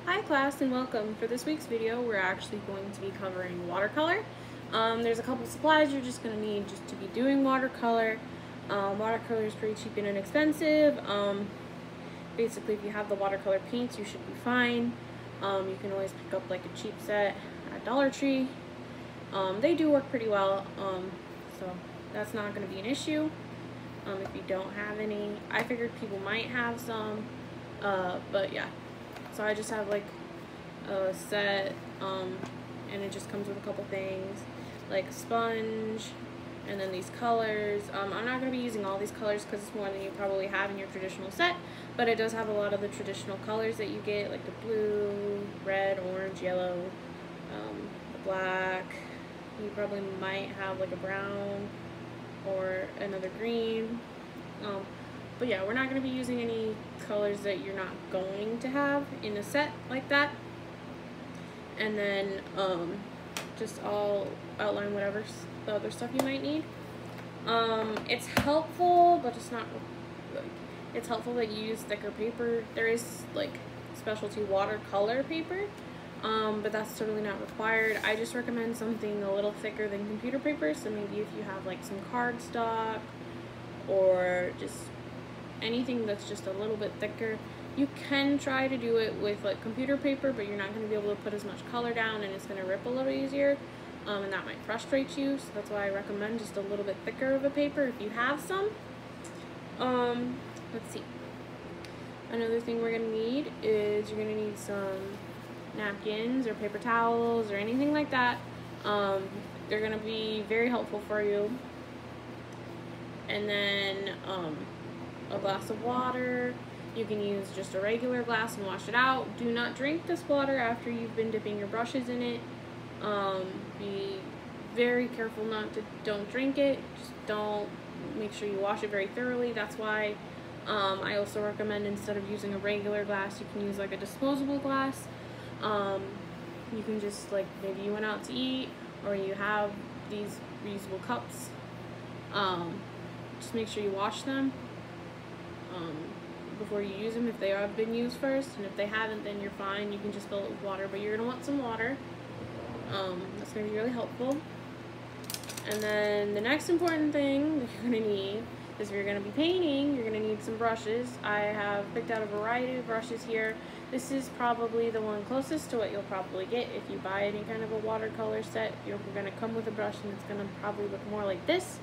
Hi class and welcome. For this week's video we're actually going to be covering watercolor. There's a couple supplies you're just going to need just to be doing watercolor. Watercolor is pretty cheap and inexpensive. Basically if you have the watercolor paints you should be fine. You can always pick up like a cheap set at Dollar Tree. They do work pretty well, so that's not going to be an issue. If you don't have any, I figured people might have some, but yeah. So I just have like a set, and it just comes with a couple things, like a sponge, and then these colors. I'm not going to be using all these colors because it's more than you probably have in your traditional set, but it does have a lot of the traditional colors that you get, like the blue, red, orange, yellow, the black. You probably might have like a brown or another green. But yeah, we're not going to be using any colors that you're not going to have in a set like that. And then just I'll outline whatever the other stuff you might need. It's helpful, but it's not like, it's helpful that you use thicker paper. There is like specialty watercolor paper, but that's totally not required. I just recommend something a little thicker than computer paper. So maybe if you have like some cardstock or just anything that's just a little bit thicker, you can try to do it with like computer paper, but you're not going to be able to put as much color down and it's going to rip a little easier, and that might frustrate you. So that's why I recommend just a little bit thicker of a paper if you have some. Let's see, another thing we're going to need is you're going to need some napkins or paper towels or anything like that. They're going to be very helpful for you. And then a glass of water. You can use just a regular glass and wash it out. Do not drink this water after you've been dipping your brushes in it. Be very careful don't drink it. Just don't, make sure you wash it very thoroughly. That's why I also recommend, instead of using a regular glass, you can use like a disposable glass. You can just, like, maybe you went out to eat or you have these reusable cups. Just make sure you wash them before you use them if they have been used first, and if they haven't, then you're fine. You can just fill it with water, but you're going to want some water. That's going to be really helpful. And then the next important thing that you're going to need is, if you're going to be painting, you're going to need some brushes. I have picked out a variety of brushes here. This is probably the one closest to what you'll probably get if you buy any kind of a watercolor set. You're going to come with a brush and it's going to probably look more like this.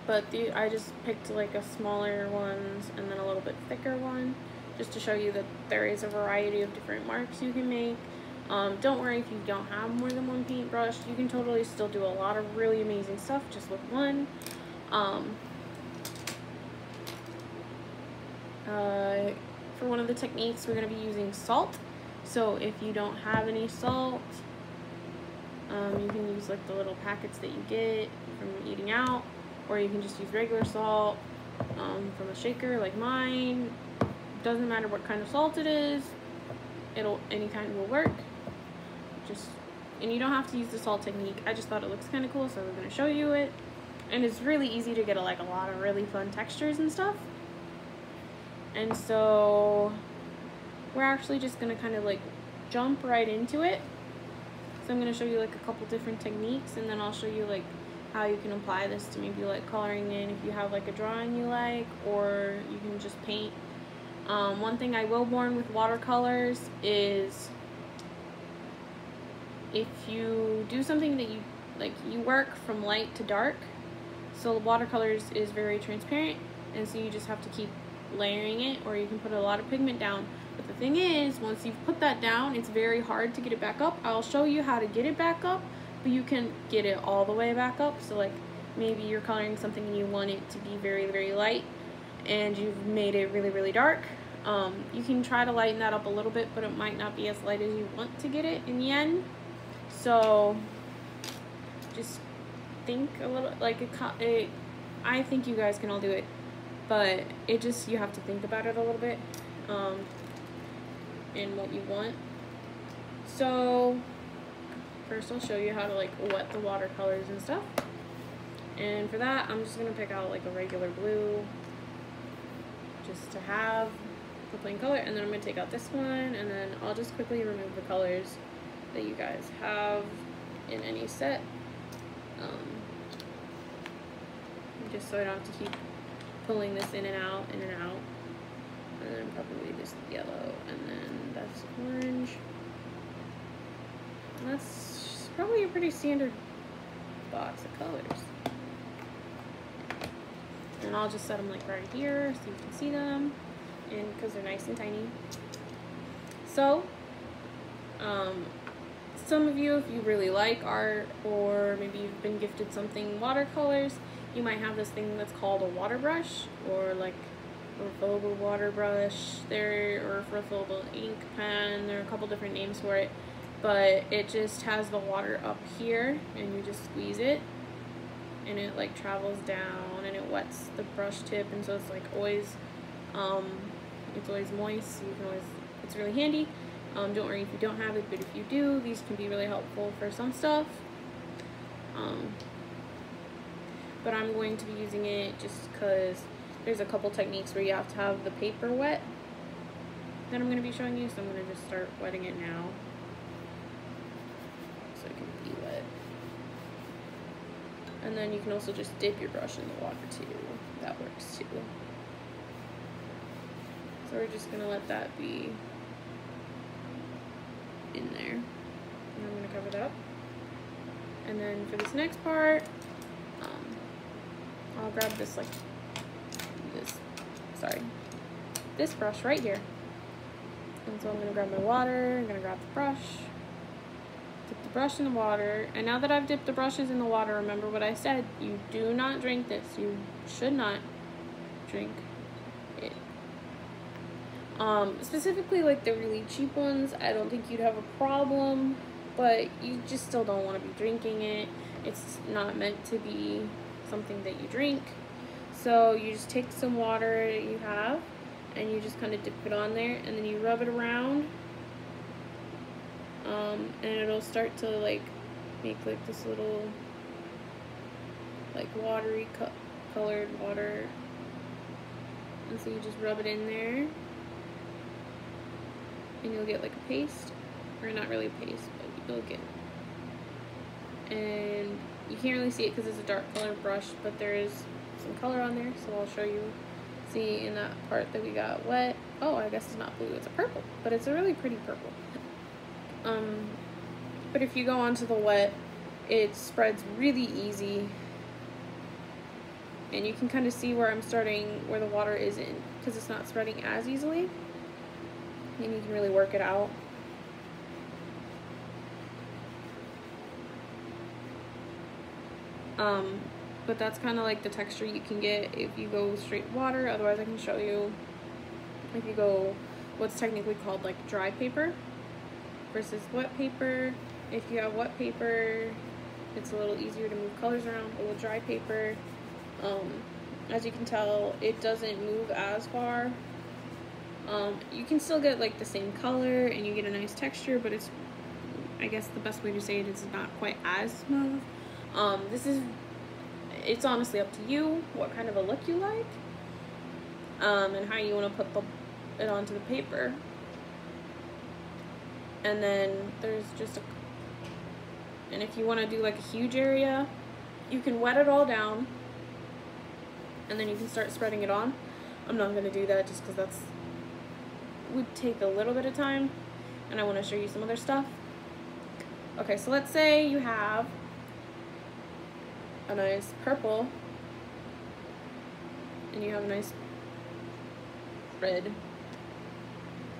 But I just picked like a smaller ones and then a little bit thicker one, just to show you that there is a variety of different marks you can make. Don't worry if you don't have more than one paintbrush. You can totally still do a lot of really amazing stuff just with one. For one of the techniques, we're going to be using salt. So if you don't have any salt, you can use like the little packets that you get from eating out, or you can just use regular salt from a shaker like mine. Doesn't matter what kind of salt it is, any kind will work. And you don't have to use the salt technique. I just thought it looks kind of cool, so we're going to show you it. And it's really easy to get a lot of really fun textures and stuff. And so we're actually just going to kind of like jump right into it. So I'm going to show you like a couple different techniques, and then I'll show you like how you can apply this to maybe like coloring in if you have like a drawing you like, or you can just paint. One thing I will warn with watercolors is, if you do something that you work from light to dark. So watercolors is very transparent, and so you just have to keep layering it, or you can put a lot of pigment down. But the thing is, once you've put that down, it's very hard to get it back up. I'll show you how to get it back up, but you can get it all the way back up. So like maybe you're coloring something and you want it to be very, very light, and you've made it really, really dark. You can try to lighten that up a little bit, but it might not be as light as you want to get it in the end. So just think a little, like I think you guys can all do it, but you have to think about it a little bit, and what you want. So first I'll show you how to like wet the watercolors and stuff. And for that, I'm just going to pick out like a regular blue, just to have. the plain color, and then I'm going to take out this one, and then I'll just quickly remove the colors that you guys have in any set, just so I don't have to keep pulling this in and out, and then probably this yellow, and then that's orange, and that's probably a pretty standard box of colors. And I'll just set them like right here so you can see them, and because they're nice and tiny. So some of you, if you really like art, or maybe you've been gifted something watercolors, you might have this thing that's called a water brush, or like a refillable water brush there, or a refillable ink pen. There are a couple different names for it, but it just has the water up here, and you just squeeze it, and it like travels down, and it wets the brush tip, and so it's like always it's always moist, so you can always, it's really handy. Don't worry if you don't have it, but if you do, these can be really helpful for some stuff. But I'm going to be using it just because there's a couple techniques where you have to have the paper wet that I'm going to be showing you, so I'm going to just start wetting it now so it can be wet. And then you can also just dip your brush in the water too. That works too. So we're just going to let that be in there. And I'm going to cover that up. And then for this next part, I'll grab this this brush right here. And so I'm going to grab my water, I'm going to grab the brush, dip the brush in the water, and now that I've dipped the brushes in the water, remember what I said, you do not drink this. You should not drink it. Specifically like the really cheap ones, I don't think you'd have a problem, but you just still don't want to be drinking it. It's not meant to be something that you drink. So you just take some water that you have, and you just kind of dip it on there, and then you rub it around, and it'll start to like make like this little like watery colored water, and so you just rub it in there, and you'll get like a paste, or not really a paste, but you'll get, and you can't really see it because it's a dark colored brush, but there is some color on there, so I'll show you. See in that part that we got wet. Oh, I guess it's not blue, it's a purple, but it's a really pretty purple. But if you go onto the wet, it spreads really easy, and you can kind of see where I'm starting, where the water is in, because it's not spreading as easily, and you can really work it out. But that's kind of like the texture you can get if you go straight water. Otherwise I can show you if you go what's technically called like dry paper versus wet paper. If you have wet paper, it's a little easier to move colors around, but with dry paper, as you can tell, it doesn't move as far. You can still get like the same color and you get a nice texture, but it's, I guess the best way to say it is not quite as smooth. It's honestly up to you what kind of a look you like, and how you want to put it onto the paper. And then there's just and if you want to do like a huge area, you can wet it all down, and then you can start spreading it on. I'm not going to do that just because that's would take a little bit of time, and I want to show you some other stuff. Okay, so let's say you have a nice purple, and you have a nice red,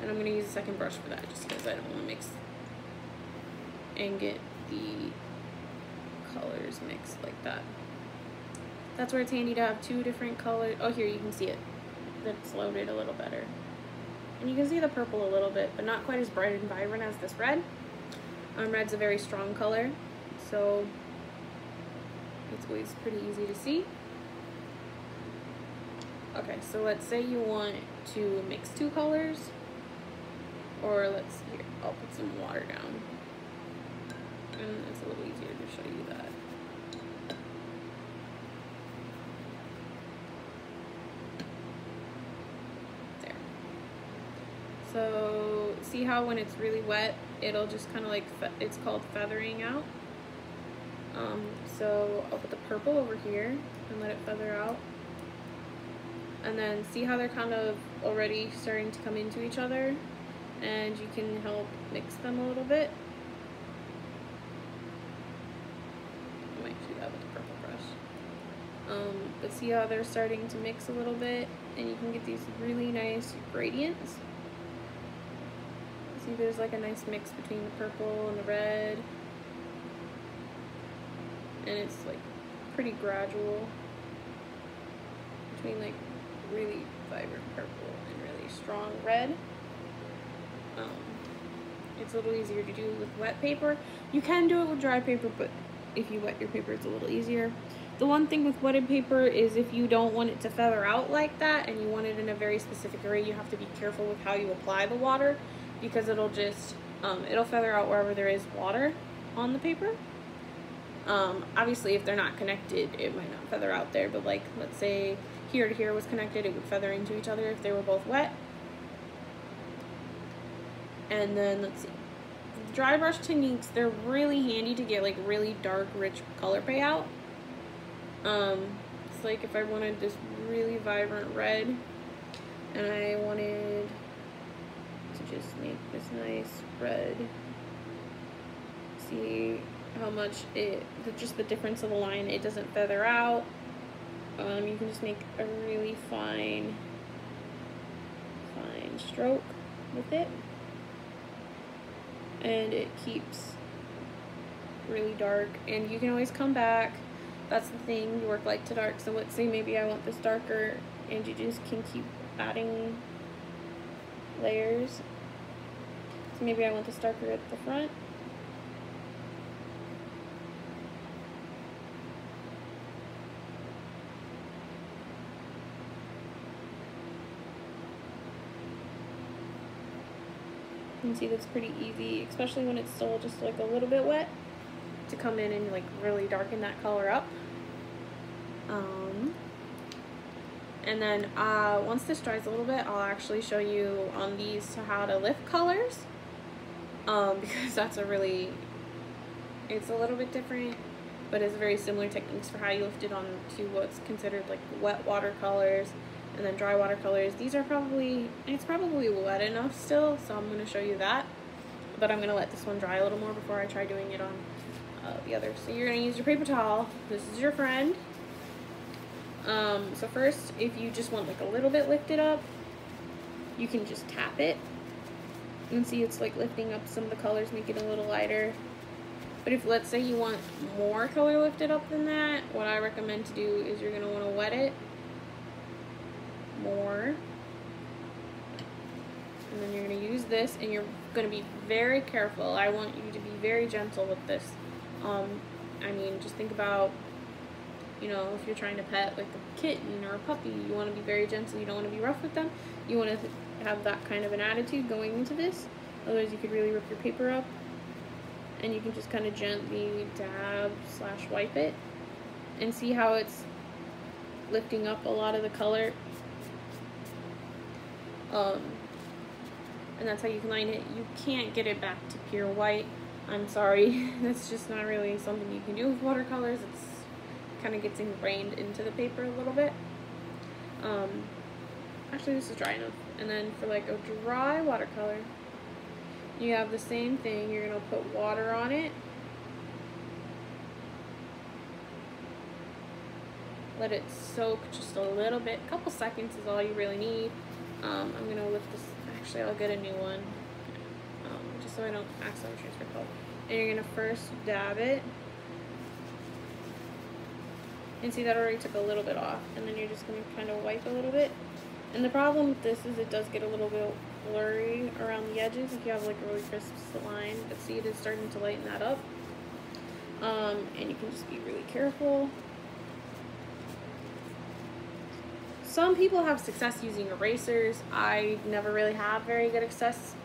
and I'm going to use a second brush for that just because I don't want to mix and get the colors mixed like that. That's where it's handy to have two different colors. Oh, here you can see it. That's loaded a little better. And you can see the purple a little bit, but not quite as bright and vibrant as this red. Red's a very strong color, so it's always pretty easy to see. Okay, so let's say you want to mix two colors, or let's see here, I'll put some water down, and it's a little easier to show you that. There. So see how when it's really wet, it'll just kind of like, it's called feathering out. So I'll put the purple over here and let it feather out. And then see how they're kind of already starting to come into each other, and you can help mix them a little bit. I might do that with the purple brush. But see how they're starting to mix a little bit, and you can get these really nice gradients. See, there's like a nice mix between the purple and the red, and it's like pretty gradual between like really vibrant purple and really strong red. It's a little easier to do with wet paper. You can do it with dry paper, but if you wet your paper, it's a little easier. The one thing with wetted paper is if you don't want it to feather out like that and you want it in a very specific area, you have to be careful with how you apply the water, because it'll just, it'll feather out wherever there is water on the paper. Obviously if they're not connected, it might not feather out there, but like, let's say here to here was connected, it would feather into each other if they were both wet. And then let's see, dry brush techniques, they're really handy to get like really dark, rich color payout. It's like if I wanted this really vibrant red and I wanted to just make this nice red, see how much just the difference of the line, it doesn't feather out. You can just make a really fine stroke with it, and it keeps really dark, and you can always come back. That's the thing, you work light to dark. So let's say maybe I want this darker, and you just can keep adding layers. So maybe I want this darker at the front. You can see that's pretty easy, especially when it's still just like a little bit wet, to come in and like really darken that color up. And then once this dries a little bit, I'll actually show you on these how to lift colors, because that's it's a little bit different, but it's very similar techniques for how you lift it on to what's considered like wet watercolors and then dry watercolors. These are it's probably wet enough still, so I'm going to show you that, but I'm going to let this one dry a little more before I try doing it on the other. So you're going to use your paper towel. This is your friend. So first, if you just want like a little bit lifted up, you can just tap it and see it's like lifting up some of the colors, make it a little lighter. But if, let's say, you want more color lifted up than that, what I recommend to do is you're going to want to wet it more, and then you're going to use this, and you're going to be very careful. I want you to be very gentle with this. I mean, just think about, you know, if you're trying to pet like a kitten or a puppy, you want to be very gentle. You don't want to be rough with them. You want to have that kind of an attitude going into this. Otherwise you could really rip your paper up. And you can just kind of gently dab / wipe it and see how it's lifting up a lot of the color. And that's how you can line it. You can't get it back to pure white. I'm sorry. That's just not really something you can do with watercolors. It's kind of gets ingrained into the paper a little bit. Actually, this is dry enough. And then for like a dry watercolor, you have the same thing. You're going to put water on it. Let it soak just a little bit. A couple seconds is all you really need. I'm going to lift this. Actually, I'll get a new one. Just so I don't accidentally transfer color. And you're going to first dab it. And see, that already took a little bit off. And then you're just going to kind of wipe a little bit. And the problem with this is it does get a little bit blurry around the edges if you have like a really crisp line. But see, it is starting to lighten that up. And you can just be really careful. Some people have success using erasers. I never really have very good success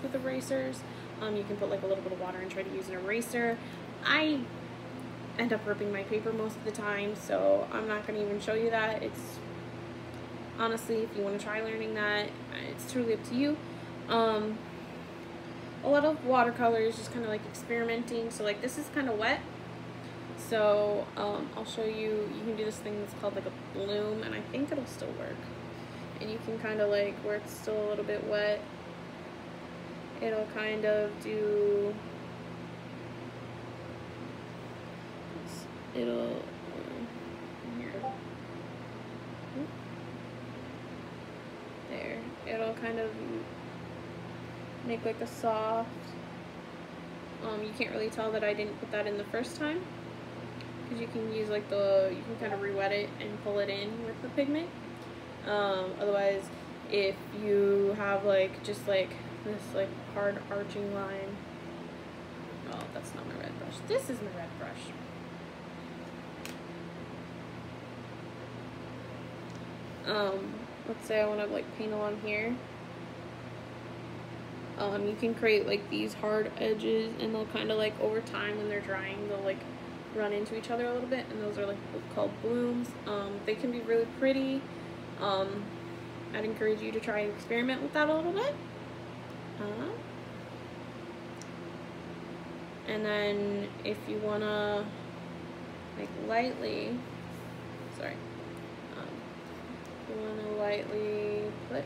with erasers. You can put like a little bit of water and try to use an eraser. I end up ripping my paper most of the time, so I'm not going to even show you that. It's honestly, if you want to try learning that, it's truly up to you. A lot of watercolors, just kind of like experimenting. So like this is kind of wet. So I'll show you, you can do this thing that's called like a bloom, and I think it'll still work. And you can kind of like, where it's still a little bit wet, it'll kind of do, it'll, here, there, it'll kind of make like a soft, you can't really tell that I didn't put that in the first time, because you can use like you can kind of re-wet it and pull it in with the pigment. Otherwise, if you have like just like this like hard arching line, oh, that's not my red brush, this is my red brush. Let's say I want to like paint along here. You can create like these hard edges, and they'll kind of like over time when they're drying, they'll like run into each other a little bit, and those are like called blooms. They can be really pretty. I'd encourage you to try and experiment with that a little bit. And then if you wanna like lightly, sorry, you wanna lightly put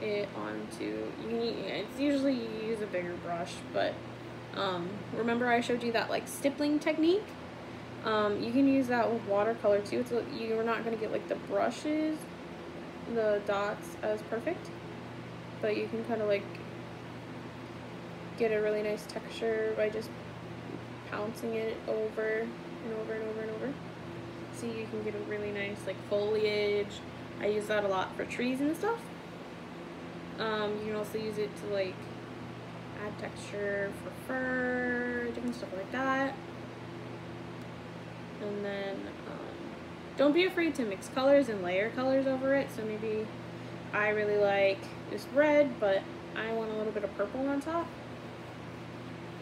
it onto, it's usually you use a bigger brush, but remember I showed you that like stippling technique? You can use that with watercolor too. You're not going to get like the brushes, the dots as perfect, but you can kind of like get a really nice texture by just pouncing it over and over and over and over. See, you can get a really nice like foliage. I use that a lot for trees and stuff. You can also use it to like add texture for fur, different stuff like that. And then don't be afraid to mix colors and layer colors over it. So maybe I really like this red, but I want a little bit of purple on top.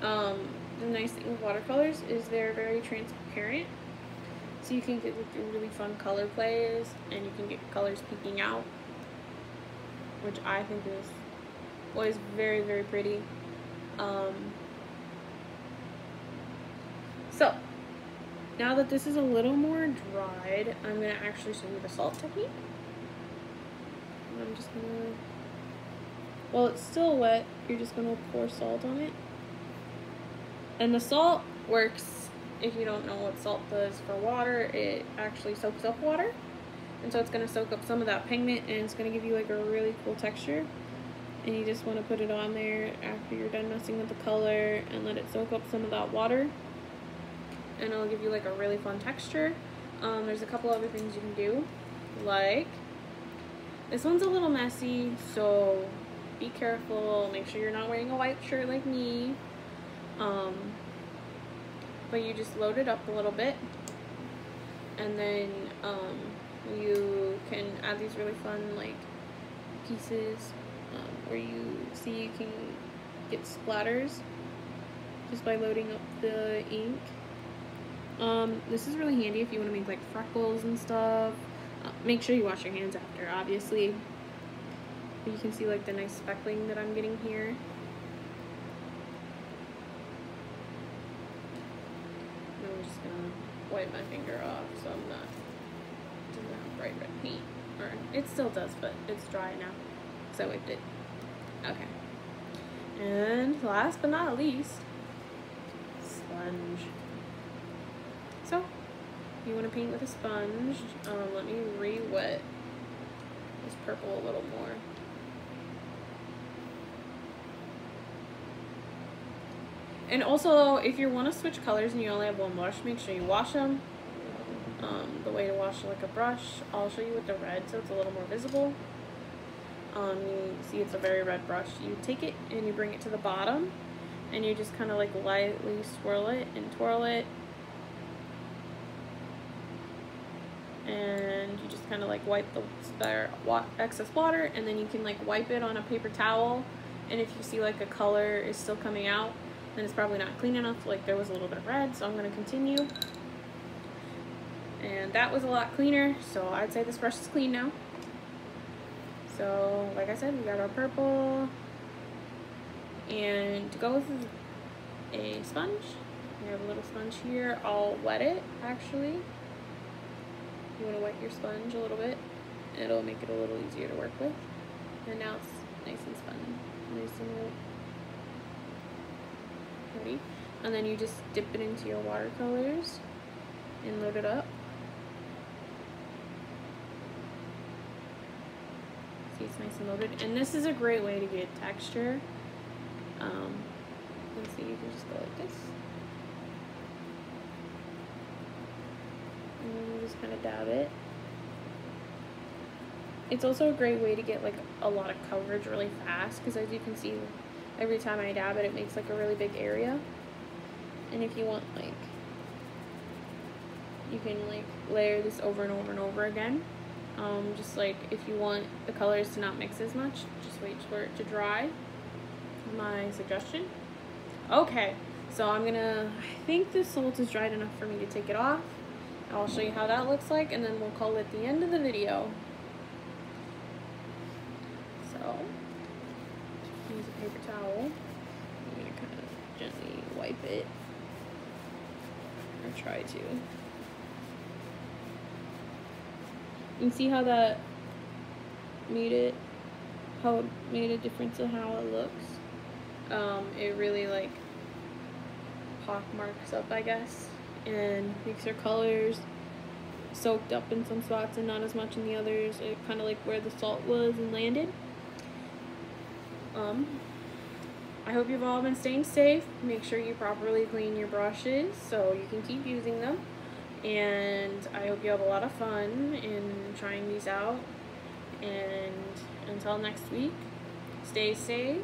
The nice thing with watercolors is they're very transparent, so you can get really fun color plays, and you can get colors peeking out, which I think is always very, very pretty. So now that this is a little more dried, I'm going to actually show you the salt technique. And I'm just going to, while it's still wet, you're just going to pour salt on it. And the salt works, if you don't know what salt does for water, it actually soaks up water. And so it's going to soak up some of that pigment, and it's going to give you like a really cool texture. And you just want to put it on there after you're done messing with the color and let it soak up some of that water. And it'll give you like a really fun texture. There's a couple other things you can do, like this one's a little messy, so be careful. Make sure you're not wearing a white shirt like me. But you just load it up a little bit, and then you can add these really fun like pieces where you see you can get splatters just by loading up the ink. This is really handy if you want to make like freckles and stuff. Make sure you wash your hands after, obviously. But you can see like the nice speckling that I'm getting here. And I'm just gonna wipe my finger off so I'm not, it doesn't have bright red paint. Or it still does, but it's dry now, so I wiped it. Okay. And last but not least, sponge. So, you want to paint with a sponge. Let me re-wet this purple a little more. And also, if you want to switch colors and you only have one brush, make sure you wash them. The way to wash like a brush, I'll show you with the red so it's a little more visible. You see it's a very red brush. You take it and you bring it to the bottom, and you just kind of like lightly swirl it and twirl it. And you just kind of like wipe the excess water, and then you can like wipe it on a paper towel, and if you see like a color is still coming out, then it's probably not clean enough, like there was a little bit of red, so I'm going to continue. And that was a lot cleaner, so I'd say this brush is clean now. So, like I said, we got our purple. And to go with a sponge, we have a little sponge here. I'll wet it, actually. You want to wet your sponge a little bit. It'll make it a little easier to work with. And now it's nice and spun. Nice and ready. And then you just dip it into your watercolors and load it up. See, it's nice and loaded. And this is a great way to get texture. Let's see, you can just go like this. And then you just kind of dab it. It's also a great way to get like a lot of coverage really fast, because as you can see, every time I dab it, it makes like a really big area. And if you want, like, you can like layer this over and over and over again. Just like if you want the colors to not mix as much, just wait for it to dry. My suggestion. Okay, so I think the salt is dried enough for me to take it off. I'll show you how that looks like, and then we'll call it the end of the video. So, use a paper towel. I'm gonna kind of gently wipe it, or try to. You can see how that made a difference in how it looks. It really like pock marks up, I guess, and makes your colors soaked up in some spots and not as much in the others. It kind of like where the salt was and landed. I hope you've all been staying safe. Make sure you properly clean your brushes so you can keep using them. And I hope you have a lot of fun in trying these out. And until next week, stay safe.